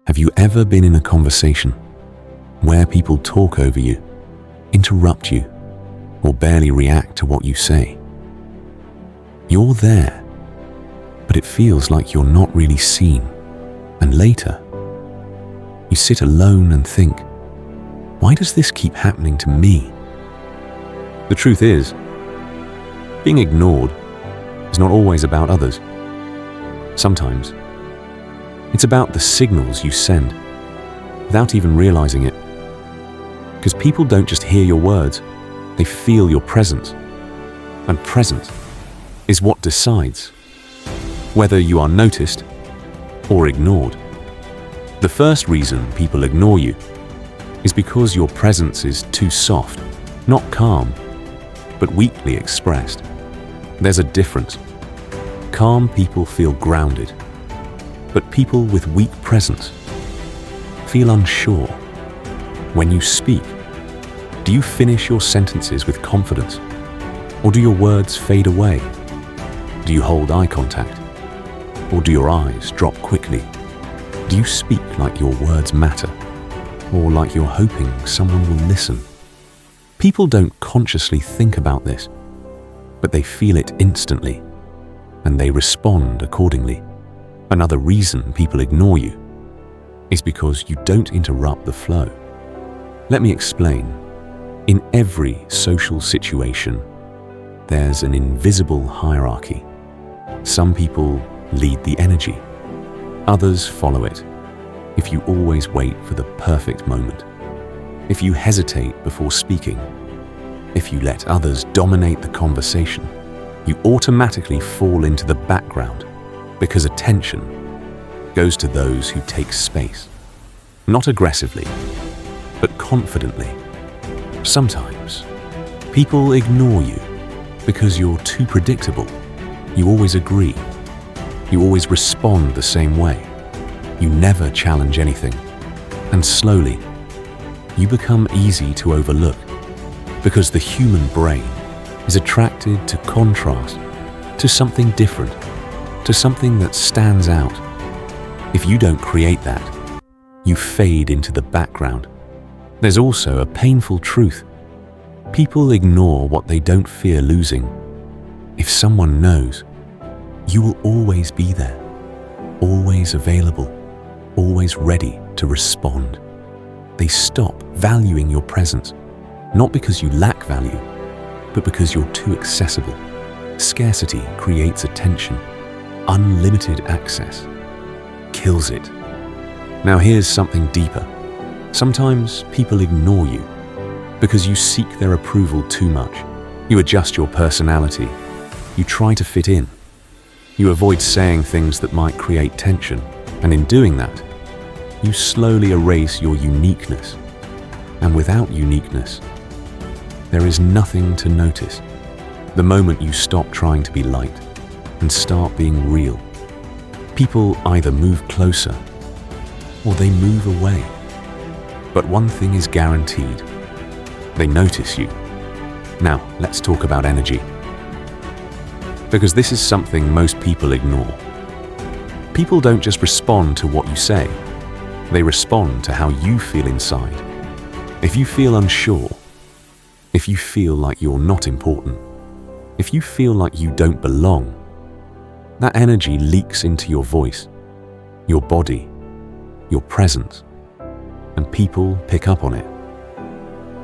Have you ever been in a conversation where people talk over you, interrupt you, or barely react to what you say? You're there, but it feels like you're not really seen. And later, you sit alone and think, why does this keep happening to me? The truth is, being ignored is not always about others. Sometimes, it's about the signals you send without even realizing it. Because people don't just hear your words, they feel your presence. And presence is what decides whether you are noticed or ignored. The first reason people ignore you is because your presence is too soft, not calm, but weakly expressed. There's a difference. Calm people feel grounded, but people with weak presence feel unsure. When you speak, do you finish your sentences with confidence, or do your words fade away? Do you hold eye contact, or do your eyes drop quickly? Do you speak like your words matter, or like you're hoping someone will listen? People don't consciously think about this, but they feel it instantly, and they respond accordingly. Another reason people ignore you is because you don't interrupt the flow. Let me explain. In every social situation, there's an invisible hierarchy. Some people lead the energy. Others follow it. If you always wait for the perfect moment, if you hesitate before speaking, if you let others dominate the conversation, you automatically fall into the background because attention goes to those who take space. Not aggressively, but confidently. Sometimes, people ignore you because you're too predictable. You always agree. You always respond the same way. You never challenge anything. And slowly, you become easy to overlook because the human brain is attracted to contrast, to something different, to something that stands out. If you don't create that, you fade into the background. There's also a painful truth. People ignore what they don't fear losing. If someone knows, you will always be there, always available, always ready to respond. They stop valuing your presence, not because you lack value, but because you're too accessible. Scarcity creates attention. Unlimited access kills it. Now here's something deeper. Sometimes people ignore you because you seek their approval too much. You adjust your personality. You try to fit in. You avoid saying things that might create tension. And in doing that, you slowly erase your uniqueness. And without uniqueness, there is nothing to notice. The moment you stop trying to be liked and start being real, people either move closer or they move away. But one thing is guaranteed. They notice you. Now, let's talk about energy. Because this is something most people ignore. People don't just respond to what you say. They respond to how you feel inside. If you feel unsure, if you feel like you're not important, if you feel like you don't belong, that energy leaks into your voice, your body, your presence, and people pick up on it.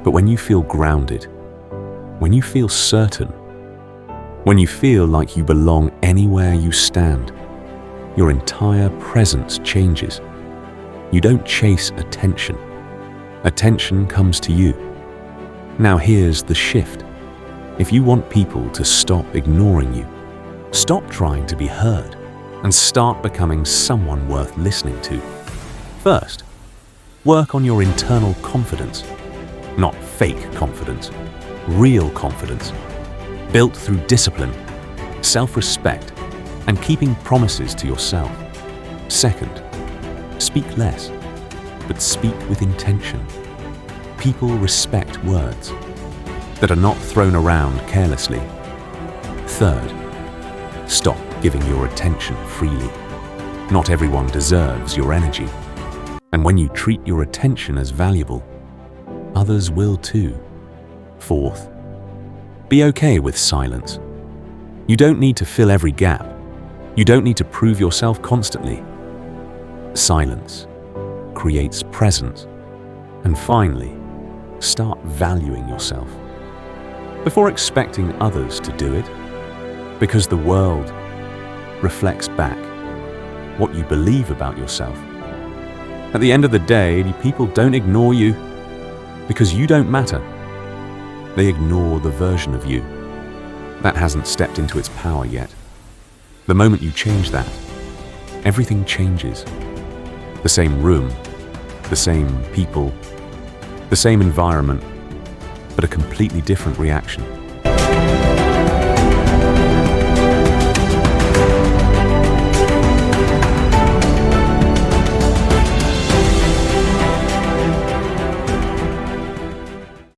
But when you feel grounded, when you feel certain, when you feel like you belong anywhere you stand, your entire presence changes. You don't chase attention. Attention comes to you. Now here's the shift. If you want people to stop ignoring you, stop trying to be heard, and start becoming someone worth listening to. First, work on your internal confidence. Not fake confidence, real confidence. Built through discipline, self-respect, and keeping promises to yourself. Second, speak less, but speak with intention. People respect words that are not thrown around carelessly. Third, stop giving your attention freely. Not everyone deserves your energy. And when you treat your attention as valuable, others will too. Fourth, be okay with silence. You don't need to fill every gap. You don't need to prove yourself constantly. Silence creates presence. And finally, start valuing yourself before expecting others to do it, because the world reflects back what you believe about yourself. At the end of the day, people don't ignore you because you don't matter. They ignore the version of you that hasn't stepped into its power yet. The moment you change that, everything changes. The same room, the same people, the same environment, but a completely different reaction.